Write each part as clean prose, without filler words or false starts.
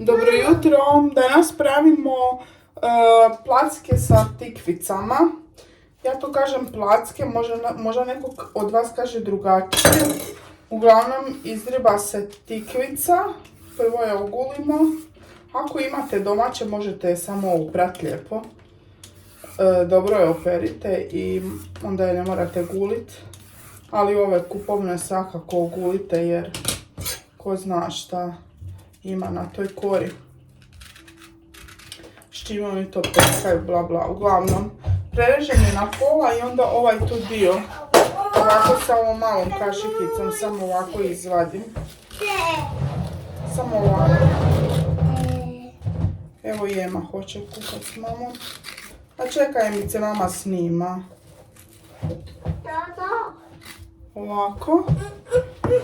Dobro jutro, danas pravimo placke sa tikvicama. Ja to kažem placke, možda neko od vas kaže drugačije. Uglavnom izriba se tikvica, prvo je ogulimo. Ako imate domaće možete je samo oprati lijepo. Dobro je operite i onda je ne morate gulit. Ali ove kupovne svakako ogulite jer ko zna šta ima na toj kori. S čime oni to pekaju, bla bla. Uglavnom, prerežem je na pola i onda ovaj tu dio ovako sa ovom malom kašikicom samo ovako izvadim. Samo ovako. Evo Jema hoće kuhat s mamom. A čekaj mi se mama snima. Ovako.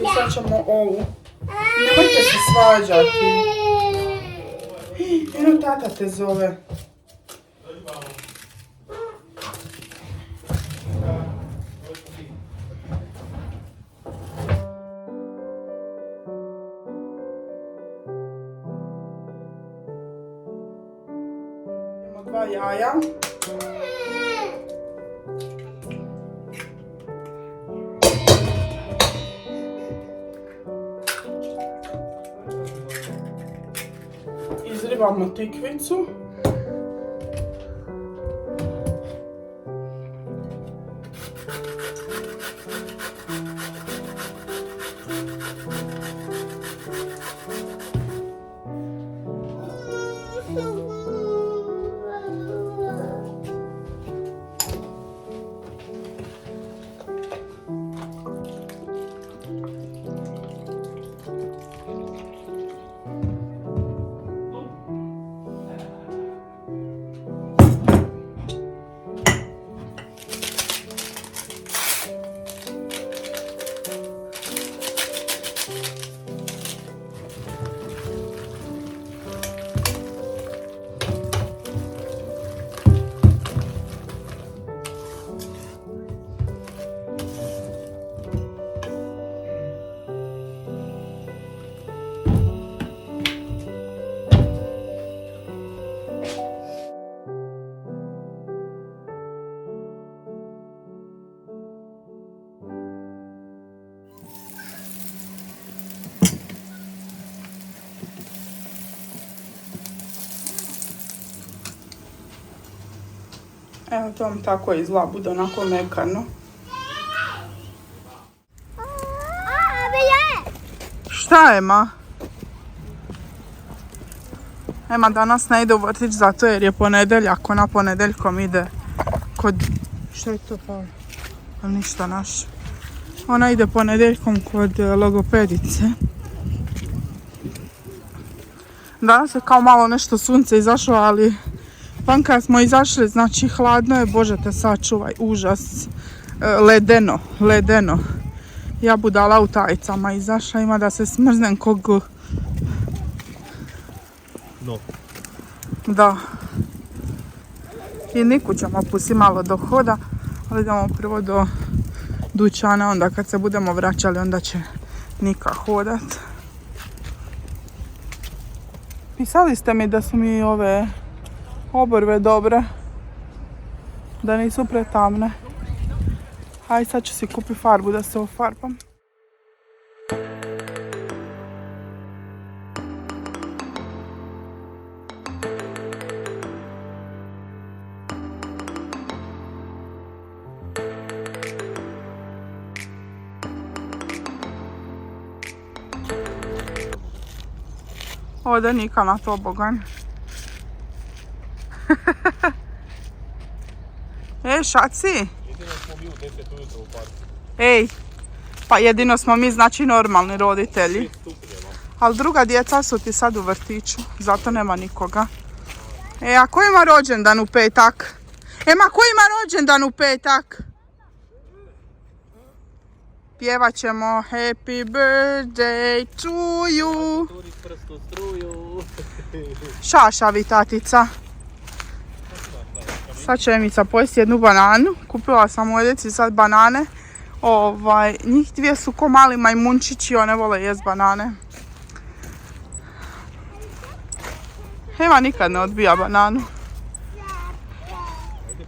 I sad ćemo ovu. Nemojte se svađati. Eno tata te zove. Imamo 2 jaja. Izribamo tikvicu. Evo to vam tako izgleda, bude onako mekano. Šta je, ma? Ema danas ne ide u vrtić zato jer je ponedjeljak, ona ponedjeljkom ide kod... Šta je to pa? Ništa naš. Ona ide ponedjeljkom kod logopedice. Danas je kao malo nešto sunce izašlo, ali... Pan kad smo izašli, znači hladno je, Bože te sačuvaj, užas, ledeno. Ja budala u tajcama izašla, ima da se smrznem kog... No. Da. I Niku ćemo pustiti malo do hoda, ali idemo prvo do dućana, onda kad se budemo vraćali, onda će Nika hodat. Pisali ste mi da su mi ove... oborve dobre, da nisu pretamne. Aj sad ću si kupiti farbu da se ofarbam. Ode Nika na tobogan. Šaci? Jedino smo mi u 10 ujutro u parku. Ej, pa jedino smo mi, znači normalni roditelji. Ali druga djeca su ti sad u vrtiću, zato nema nikoga. A ko ima rođendan u petak? Ema, ko ima rođendan u petak? Pjevat ćemo Happy birthday to you. Šašavi tatica. Sad će Emica pojesti jednu bananu. Kupila sam u Edeci sad banane. Njih dvije su ko mali majmunčići, one vole jest banane. Ema nikad ne odbija bananu.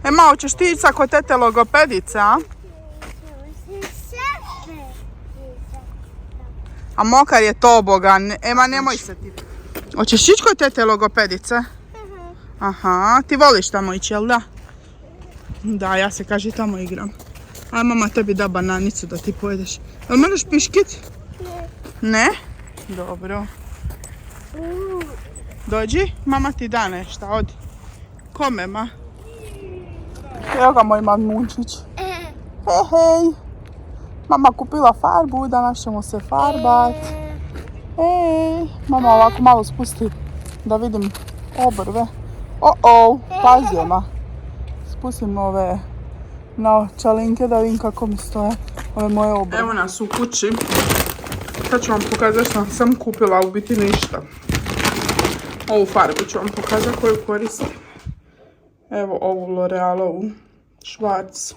Ema, hoćeš ti ići sa kod tete logopedice, a? A mokar je to, boga. Ema, nemoj se ti. Hoćeš ići kod tete logopedice? Aha, ti voliš tamo ići, jel da? Da, ja se kaži tamo igram. Aj, mama tebi da bananicu da ti pojedeš. Jel možeš piškit? Ne. Ne? Dobro. Dođi, mama ti da nešto, odi. Kome, ma? Evo ga moj mamunčić. Hej. Mama kupila farbu, danas ćemo se farbat. Ej, mama ovako malo spusti da vidim obrve. Pazi, ma. Spustim ove naočalinke da vidim kako mi stoje ove moje obrve. Evo nas u kući. Sad ću vam pokazati što sam kupila, u biti ništa. Ovu farbu ću vam pokazati koju koristim. Evo ovu L'Orealovu Schwarz.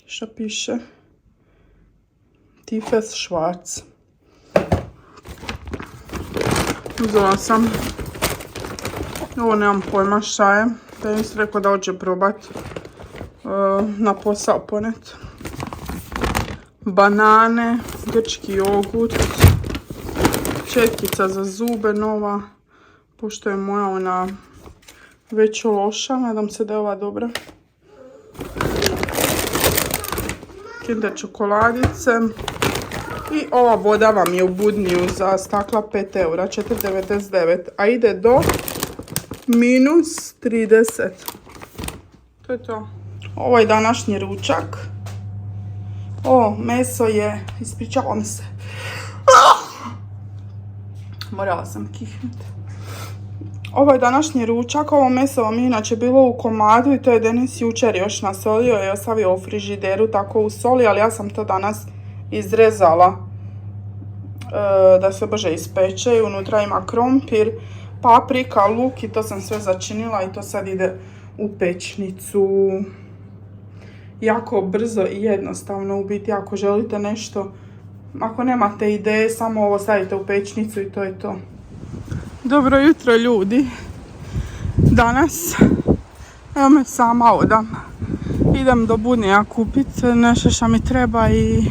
Što piše? Tiefes Schwarz. Uzela sam. Ovo nemam pojma šta je. Tenis rekao da hoće probat na posao ponet. Banane, grčki jogurt, četkica za zube nova, pošto je moja ona već loša, nadam se da je ova dobra. Kinder čokoladice i ova voda vam je u Budniju za stakla 5 eura, 4,99, a ide do -30. To je to. Ovo je današnji ručak. Meso je, ispričavam se. Morala sam kihnuti. Ovo je današnji ručak, ovo meso vam je inače bilo u komadu i to je Denis jučer još nasolio i ostavio u frižideru tako u soli, ali ja sam to danas izrezala da se brže ispeče i unutra ima krompir, paprika, luk i to sam sve začinila i to sad ide u pečnicu. Jako brzo i jednostavno, u biti ako želite nešto, ako nemate ideje, samo ovo stavite u pečnicu i to je to. Dobro jutro ljudi. Danas evo me sama odam. Idem do Budnija kupiti nešto što mi treba i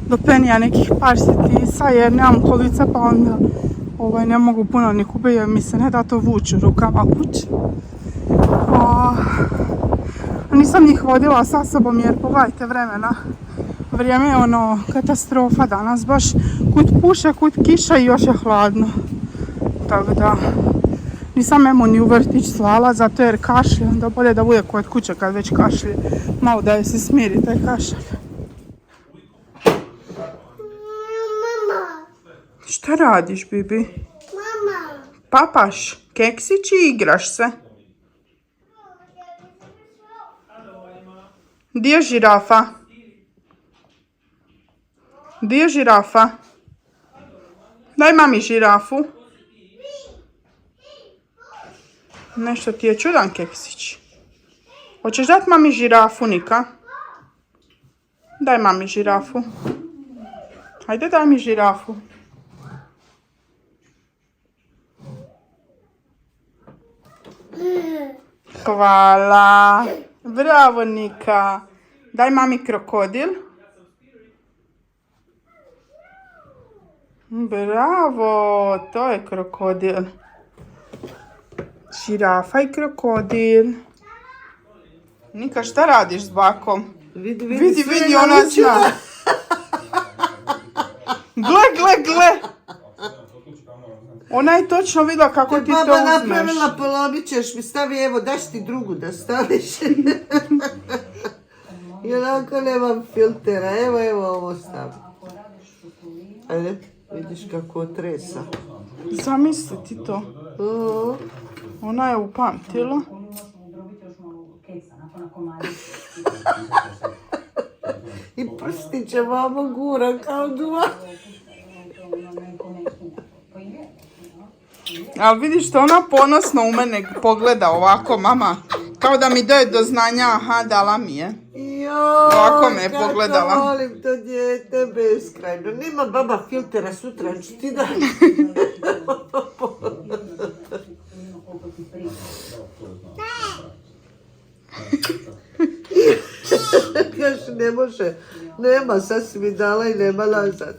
do Penija nekih par sitisa jer nemam kolica pa onda ne mogu puno ni kupiti jer mi se ne da to vući u rukama kući. Nisam njih vodila sa sobom jer pogledajte vremena. Vrijeme je katastrofa danas, baš kud puše, kud kiša i još je hladno. Tako da nisam emu ni u vrtić slala zato jer kašlje, onda bolje da bude kod kuće kad već kašlje. Malo da je se smiri taj kašalj. Šta radiš, Bibi? Mama. Papaš keksić i igraš se. Gdje je žirafa? Gdje je žirafa? Daj mami žirafu. Nešto ti je čudan keksić. Hoćeš dati mami žirafu, Nika? Daj mami žirafu. Hajde daj mi žirafu. Hvala. Bravo, Nika. Daj mami krokodil. Bravo, to je krokodil. Žirafa i krokodil. Nika, šta radiš s bakom? Vidi, ona zna. Gle. Ona je točno vidjela kako ti to uzmeš. Baba napravila, polomit ćeš mi, stavi, evo, daš ti drugu da staviš. I onako nemam filtera, evo ovo stavi. Ajde, vidiš kako tresa. Zamisli ti to. Ona je upamtila. I prstiće mama gura kao duva. Ali vidiš što ona ponosno u mene pogleda ovako, mama. Kao da mi daje do znanja, aha, dala mi je. Ovako me je pogledala. Kako volim to dijete beskrajno. Nema baba filtera, sutra ću ti dati. Kaže, ne može. Nema, sad si mi dala i nema nazad.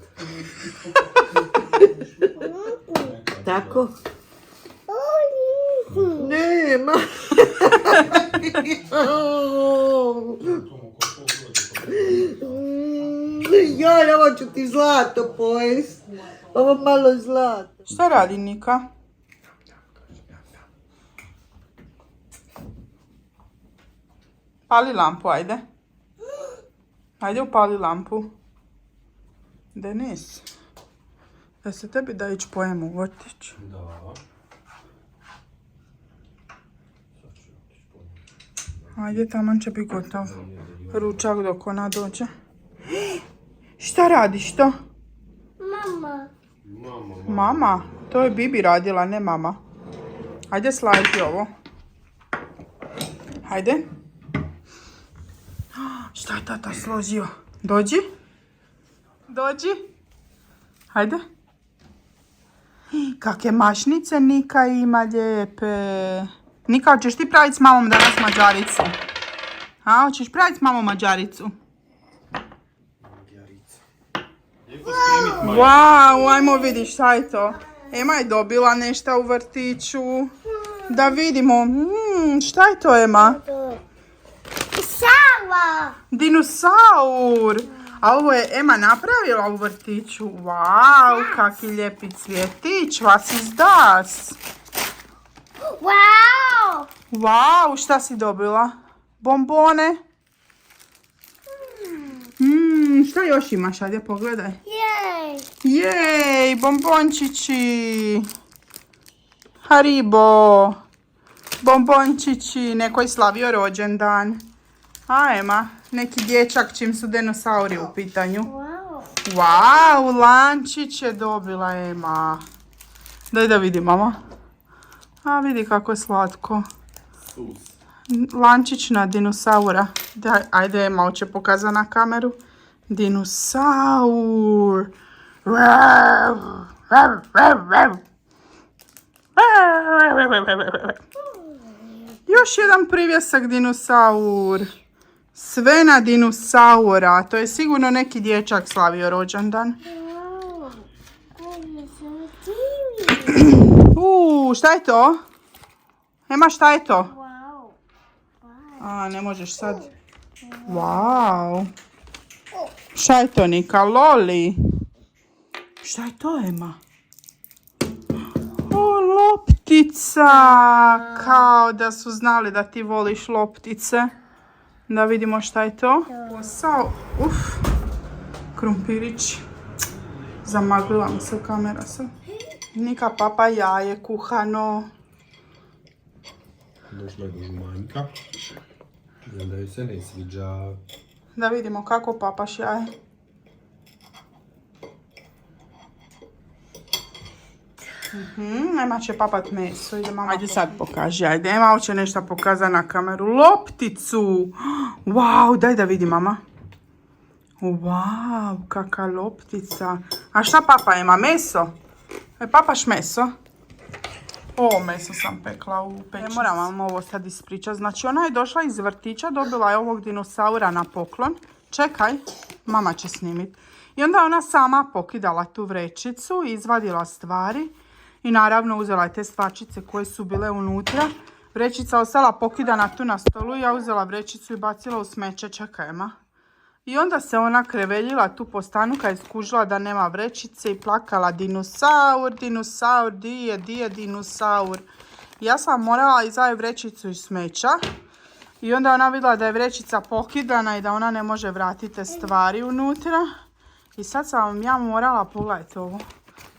Tako? Nema. Ja hoću ti zlato pojest. Ovo malo zlato. Šta radi Nika? Pali lampu, ajde. Ajde upali lampu. Denis, da se tebi da ići pojem u vrtić? Da. Ajde, taman će biti gotov. Ručak dok ona dođe. Šta radiš to? Mama? To je Bibi radila, ne mama. Ajde sladiti ovo. Ajde. Šta je tata složio? Dođi. Dođi. Hajde. Kakve mašnice Nika ima lijepe. Nika, hoćeš ti praviti s mamom danas mađaricu? A, hoćeš praviti s mamom mađaricu? Wow, ajmo vidiš šta je to. Ema je dobila nešto u vrtiću. Da vidimo. Šta je to, Ema? Sava! Dinosaur! A ovo je Ema napravila u vrtiću. Wow, kakvi lijepi cvjetić. Was is das? Wow! Wow, šta si dobila? Bombone? Šta još imaš? Ajde pogledaj. Jej! Jej, bombončići. Haribo. Bombončići. Neko je slavio rođendan. A Ema, neki dječak čim su dinosauri u pitanju. Wow! Wow, lančić je dobila Ema. Daj da vidi, mama. A vidi kako je slatko. Lančić na dinosaura. Daj, ajde Ema, hoće pokazati na kameru. Dinosaur. Još jedan privjesak dinosaur. Sve na dinosaura. To je sigurno neki dječak slavio rođendan. Wow! Koji su tivi? Šta je to? Ema, šta je to? Wow! A, ne možeš sad. Wow. Šta je to, Nika? Loli. Šta je to, Ema? O, loptica. Kao da su znali da ti voliš loptice. Da vidimo šta je to. Posao. Krumpirić. Zamaglila mi se kamera sad. Nika, papa, jaje kuhano. Došla je do žumanjka. Da joj se ne sviđa. Da vidimo kako papaš jaje. Ema će papat meso. Ajde sad pokaži. Ajde, Ema hoće nešto pokazati na kameru. Lopticu. Wow, daj da vidi mama. Wow, kakva loptica. A šta papa ima? Meso? Papaš meso? Ovo meso sam pekla u pećnici. Moram vam ovo sad ispričati. Znači ona je došla iz vrtića, dobila je ovog dinosaura na poklon. Čekaj, mama će snimiti. I onda ona sama pokidala tu vrećicu, izvadila stvari i naravno uzela je te stvarčice koje su bile unutra. Vrećica ostala pokidana tu na stolu i ja uzela vrećicu i bacila u smeće. Čekaj, Ema. I onda se ona kreveljila tu po stanu kad je skužila da nema vrećice i plakala dinosaur, dinosaur, di je dinosaur. Ja sam morala izvaditi vrećicu iz smeća i onda ona vidjela da je vrećica pokidana i da ona ne može vratiti te stvari unutra. I sad sam ja morala, pogledajte ovo,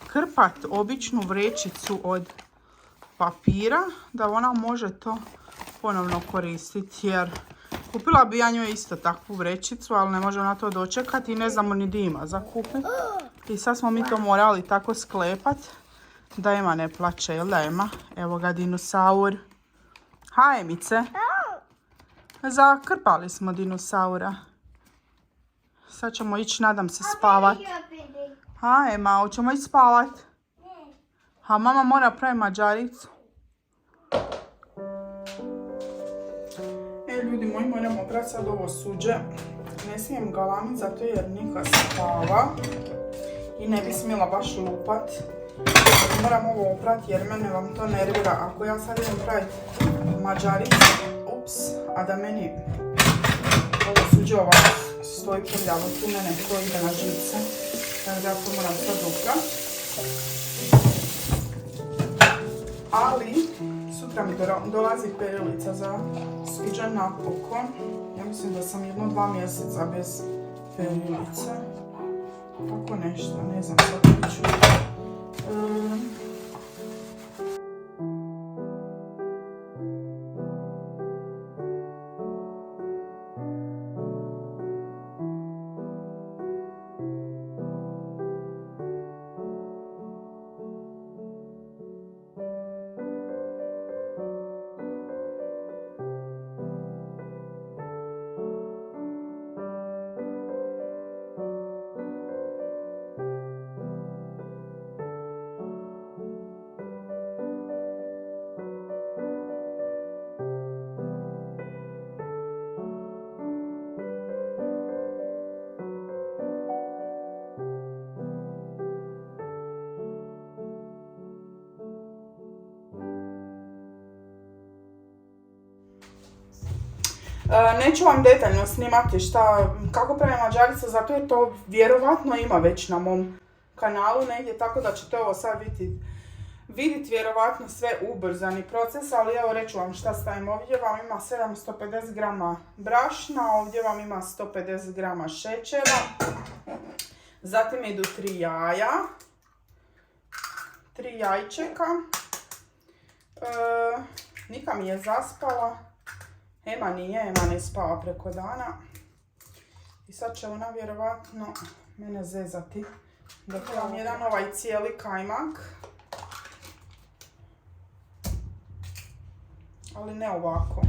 krpat običnu vrećicu od papira da ona može to ponovno koristiti jer kupila bi ja njoj isto takvu vrećicu, ali ne može ona to dočekati i ne znamo ni di ima za kupiti. I sad smo mi to morali tako sklepat da Ema ne plače, jel da Ema? Evo ga dinosaur. Ha, Emice. Zakrpali smo dinosaura. Sad ćemo ići, nadam se, spavat. Ha, Ema, hoćemo ići spavat? Ha, mama mora praviti mađaricu. Ljudi moji, moram oprati sad ovo suđe. Ne smijem galamit zato jer Nika spava. I ne bi smjela baš lupat. Moram ovo oprati jer mene vam to nervira. Ako ja sad idem praviti mađaricu, a da meni ovo suđe ovako stoji prljavo, tu mene to ide na žice. Tako da ja to moram sad oprati. Ali, sutra mi dolazi perilica za suđe napokon. Ja mislim da sam 1-2 mjeseca bez perilice. Tako nešto, ne znam sad ću. Neću vam detaljno snimati kako pravim mađaricu, zato jer to vjerovatno ima već na mom kanalu negdje, tako da ćete ovo sad vidjeti vjerovatno sve ubrzani proces, ali evo reću vam šta stavim. Ovdje vam ima 750 grama brašna, ovdje vam ima 150 grama šećera, zatim idu 3 jaja, 3 jajčeka, Nika mi je zaspala. Ema ne spava preko dana. I sad će ona vjerovatno mene zezati. Dakle, vam jedan ovaj cijeli kajmak. Ali ne ovako.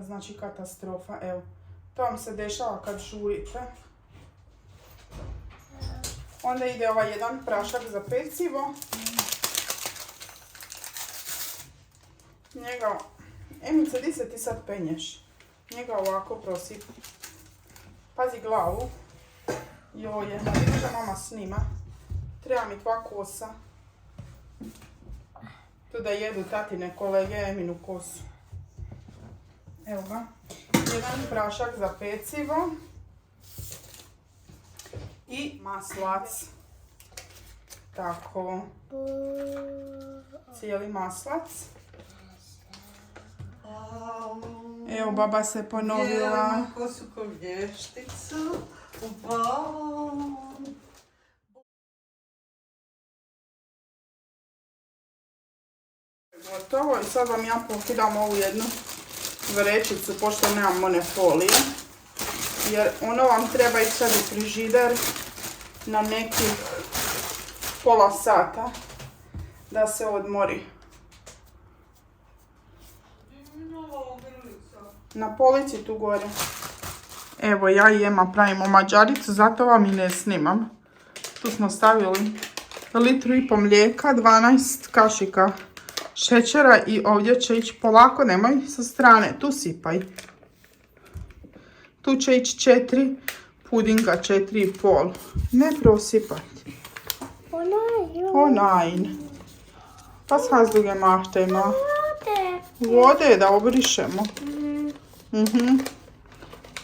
Znači katastrofa, evo. To vam se dešava kad žurite. Onda ide ovaj jedan prašak za pecivo. Njega... Emice, di se ti sad penješ? Njega ovako prosip. Pazi glavu. Joje, vidiš da mama snima. Treba mi 2 kosa. Tu da jedu tatine kolege Eminu kosu. Evo ga. Jedan prašak za pecivo. I maslac. Tako. Cijeli maslac. Evo, baba se ponovila. Dijelimo kosu ko vješticu. Gotovo i sad vam ja pokidam ovu jednu vrećicu pošto nemam one folije. Jer ono vam treba ići sad u frižider na nekih pola sata da se odmori. Na polici tu gore. Evo ja i Ema pravimo mađaricu, zato vam i ne snimam. Tu smo stavili 1,5 litru mlijeka, 12 kašika šećera i ovdje će ići polako, nemoj sa strane, tu sipaj. Tu će ići 4 pudinga, 4,5. Ne prosipati. Oh nein. Was hast du gemacht, Emma? Vode da obrišemo.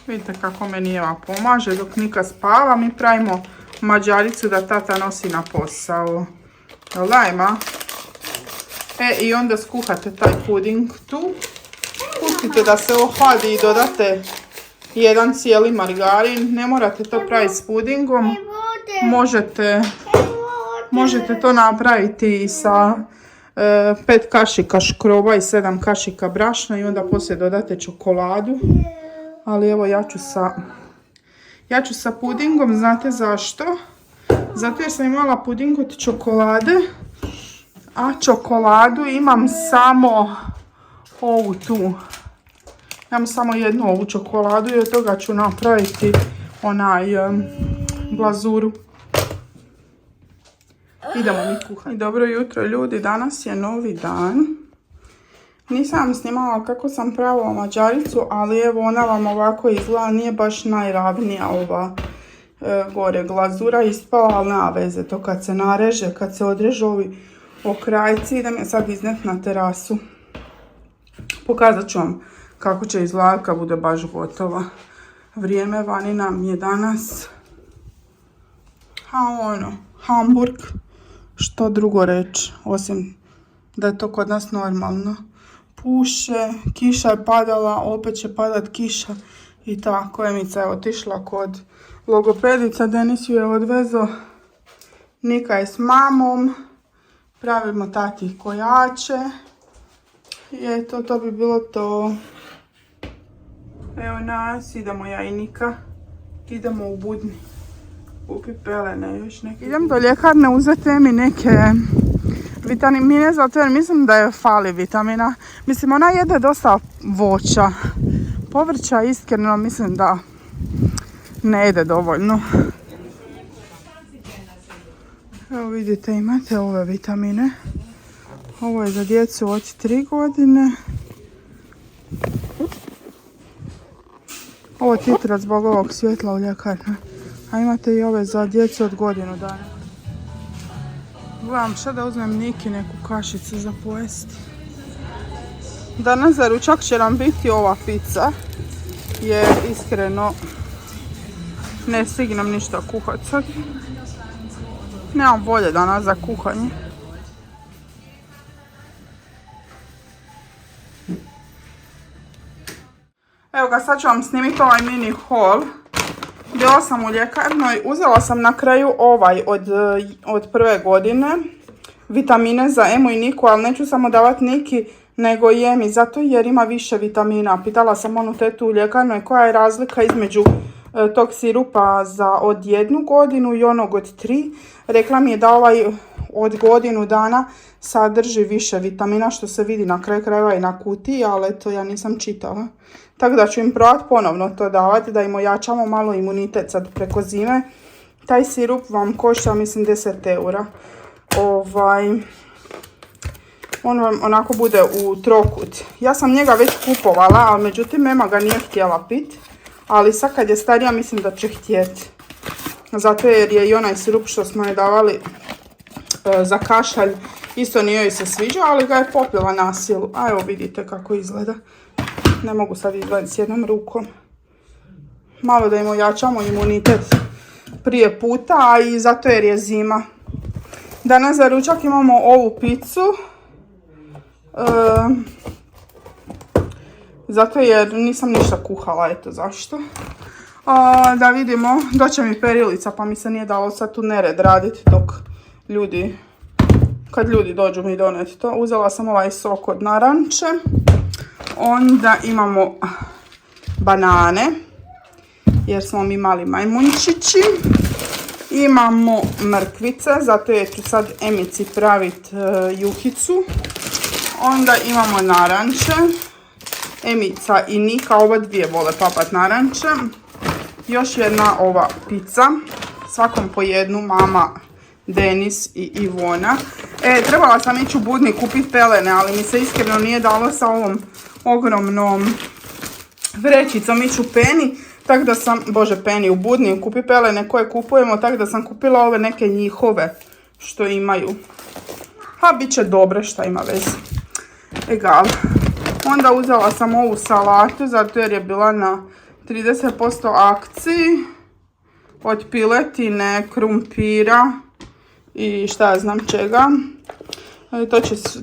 Vidite kako meni Eva pomaže dok Nika spava. Mi pravimo mađaricu da tata nosi na posao. Jel da, Ema? I onda skuhate taj puding tu. Pustite da se ohladi i dodate jedan cijeli margarin. Ne morate to praviti s pudingom. Možete to napraviti i sa 5 kašika škroba i 7 kašika brašna i onda poslije dodate čokoladu. Ali evo ja ću sa pudingom, znate zašto? Zato jer sam imala puding od čokolade, a čokoladu imam samo ovu tu. Imam samo jednu ovu čokoladu i od toga ću napraviti glazuru. Idemo mi kuhati. Dobro jutro ljudi, danas je novi dan. Nisam snimala kako sam pravila mađaricu, ali evo ona vam ovako izgleda, nije baš najravnija ova gore glazura ispala, ali nema veze, to kad se nareže, kad se odreže ovi okrajci, idem je sad iznet na terasu. Pokazat ću vam kako će izgledati kad bude baš gotova. Vrijeme vani nam je danas, Hamburg, što drugo reći, osim da je to kod nas normalno. Puše, kiša je padala, opet će padat kiša i tako. Emica je otišla kod logopedica, Denis ju je odvezo, Nika je s mamom, pravimo tati kojače i eto, to bi bilo to. Evo nas, idemo ja i Nika, idemo u Budni kupit pelene još neke. Idem do ljekarne uzeti mi neke vitamine, zato jer mislim da je fali vitamina. Mislim, ona jede dosta voća. Povrća iskreno mislim da ne jede dovoljno. Evo vidite, imate ove vitamine. Ovo je za djecu od 3 godine. Ovo titra zbog ovog svjetla u ljekarni. A imate i ove za djecu od godinu dana. Gledam šta da uzmem Niki neku kašicu za pojesti. Danas za ručak će nam biti ova pizza. Jer iskreno ne stignem ništa kuhat sad. Nemam volje danas za kuhanje. Evo ga, sad ću vam snimiti ovaj mini haul. Bila sam u ljekarnoj, uzela sam na kraju ovaj od prve godine. Vitamine za Emu i Niku, ali neću samo davati Niki, nego i Emi, zato jer ima više vitamina. Pitala sam onu tetu u ljekarnoj koja je razlika između tog sirupa od 1 godinu i onog od 3. Rekla mi je da ovaj od godinu dana sadrži više vitamina, što se vidi na kraju krajeva i na kutiji, ali eto, ja nisam čitala. Tako da ću im probati ponovno to davati, da im ojačamo malo imunitet sad preko zime. Taj sirup vam košta, mislim, 10 eura. On vam onako bude u trokut. Ja sam njega već kupovala, ali međutim Ema ga nije htjela pit. Ali sad kad je starija mislim da će htjeti. Zato jer je i onaj sirup što smo je davali za kašalj, isto nije joj se sviđa, ali ga je popila na silu. A evo vidite kako izgleda. Ne mogu sad izgledati s jednom rukom. Malo da im ojačamo imunitet prije puta, a i zato jer je zima. Danas za ručak imamo ovu picu. Zato jer nisam ništa kuhala, eto zašto. Da vidimo, doće mi perilica pa mi se nije dalo sad tu nered raditi kad ljudi dođu mi doneti to. Uzela sam ovaj sok od naranče. Onda imamo banane, jer smo mi mali majmunčići. Imamo mrkvice, zato jer ću sad Emici praviti juhicu. Onda imamo naranče. Emica i Nika, oba dvije vole papat naranče. Još jedna ova pizza, svakom po jednu, mama, Denis i Ivona. Trebala sam ići u Budni kupiti pelene, ali mi se iskreno nije dalo sa ovom ogromnom vrećicom ići u Penny, tako da sam, u Budni kupi pelene koje kupujemo, tako da sam kupila ove neke njihove što imaju. A bit će dobre, šta ima veze. Egal. Onda uzela sam ovu salatu, zato jer je bila na 30% akciji. Od piletine, krumpira i šta ja znam čega.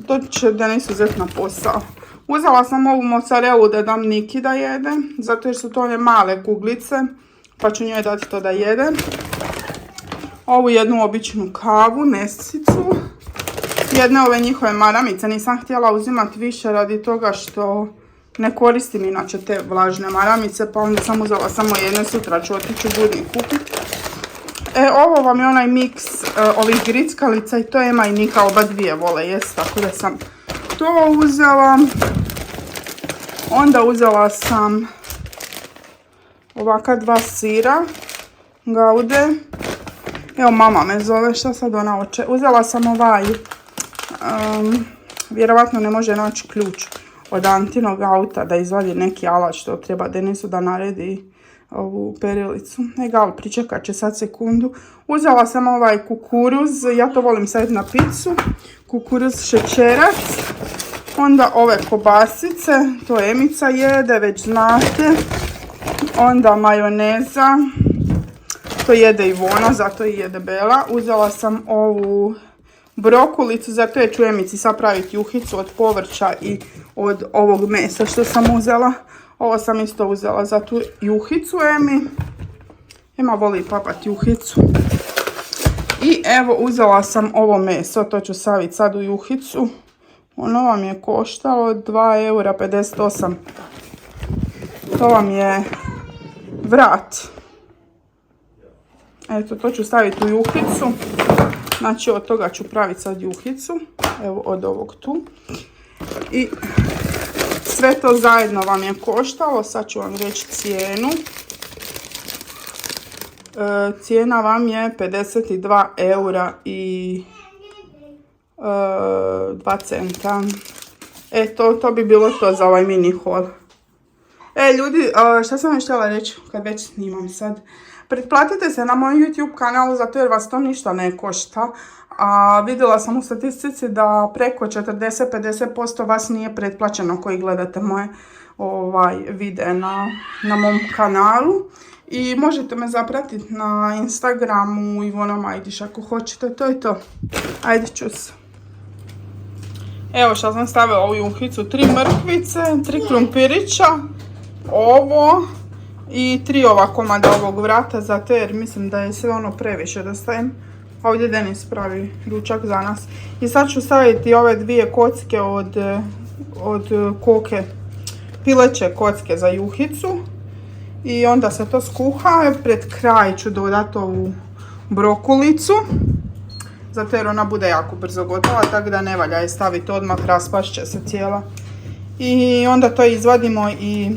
To će Denis uzeti na posao. Uzela sam ovu mozzarellu da dam Niki da jede, zato jer su to one male kuglice, pa ću njoj dati to da jede. Ovu jednu običnu kavu, nesicu. Jedne ove njihove maramice nisam htjela uzimati više radi toga što ne koristim inače te vlažne maramice, pa onda sam uzela samo jedne, sutra ću otići u Budni kupiti. Ovo vam je onaj miks ovih grickalica i to Ema i Nika oba dvije vole jest, tako da sam to uzela. Onda uzela sam ovaka 2 sira, gaude. Evo mama me zove, šta sad ona hoće. Uzela sam vjerovatno ne može naći ključ. od Antinog auta da izvadi neki alat što treba Denisu da naredi ovu perilicu. Egal, pričekat će sad sekundu. Uzela sam ovaj kukuruz, ja to volim staviti na picu. Kukuruz šećerac. Onda ove kobasice, to Emica jede, već znate. Onda majoneza, to jede Ivona, zato i je debela. Uzela sam ovu brokulicu, zato je ću Emici sad praviti juhicu od povrća i od ovog mesa što sam uzela. Ovo sam isto uzela za tu juhicu Emi. Ema voli papat juhicu. I evo uzela sam ovo meso, to ću staviti sad u juhicu. Ono vam je koštalo 2,58 €. To vam je vrat. Eto, to ću staviti u juhicu. Znači od toga ću praviti sad juhicu. Evo od ovog tu. I sve to zajedno vam je koštalo. Sad ću vam reći cijenu. Cijena vam je 52,02 €. To bi bilo to za ovaj mini haul. Ljudi, šta sam još htjela reći kad već snimam sad? Pretplatite se na moj YouTube kanal zato jer vas to ništa ne košta. A vidjela sam u statistici da preko 40-50% vas nije pretplaćeno koji gledate moje videe na mom kanalu. I možete me zapratiti na Instagramu Ivona Majdiš ako hoćete, to je to. Ajde, čus. Evo što sam stavila u juhicu, 3 mrkvice, 3 krumpirića, ovo i 3 ova komada ovog vrata, zato jer mislim da je sve ono previše da stavim. Ovdje Denis pravi ručak za nas. I sad ću staviti ove 2 kocke od koke, pileće kocke za juhicu. I onda se to skuha, pred kraj ću dodati ovu brokulicu. Zato jer ona bude jako brzo gotova, tako da ne valja je staviti odmah, raspašće se cijela. I onda to izvadimo i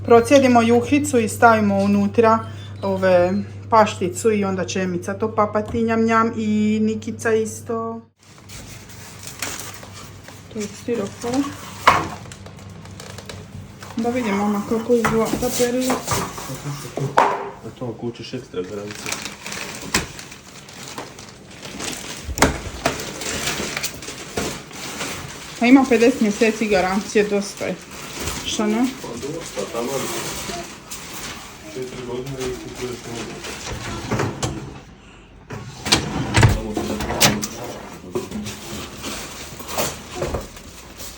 procijedimo juhicu i stavimo unutra ove pašticu i onda će Emica to papati, njam njam, i Nikica isto. To je stirofor. Da vidimo ono kako izgleda ta perilica. Na to ako učiš ekstra garancija. A ima 50 mjeseci garancije, dosta je. Šta ne? Pa dosta, tamo 4 godine i kupuješ novu.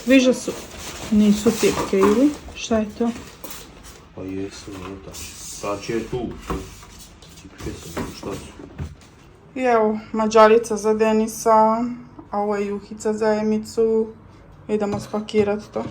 Viže su, nisu tipke ili? Šta je to? Pa jesu, unutra. Znači je tu. Tipke su, šta su? I evo, mađarica za Denisa, a ovo je juhica za Emicu. Idemo spakirati to.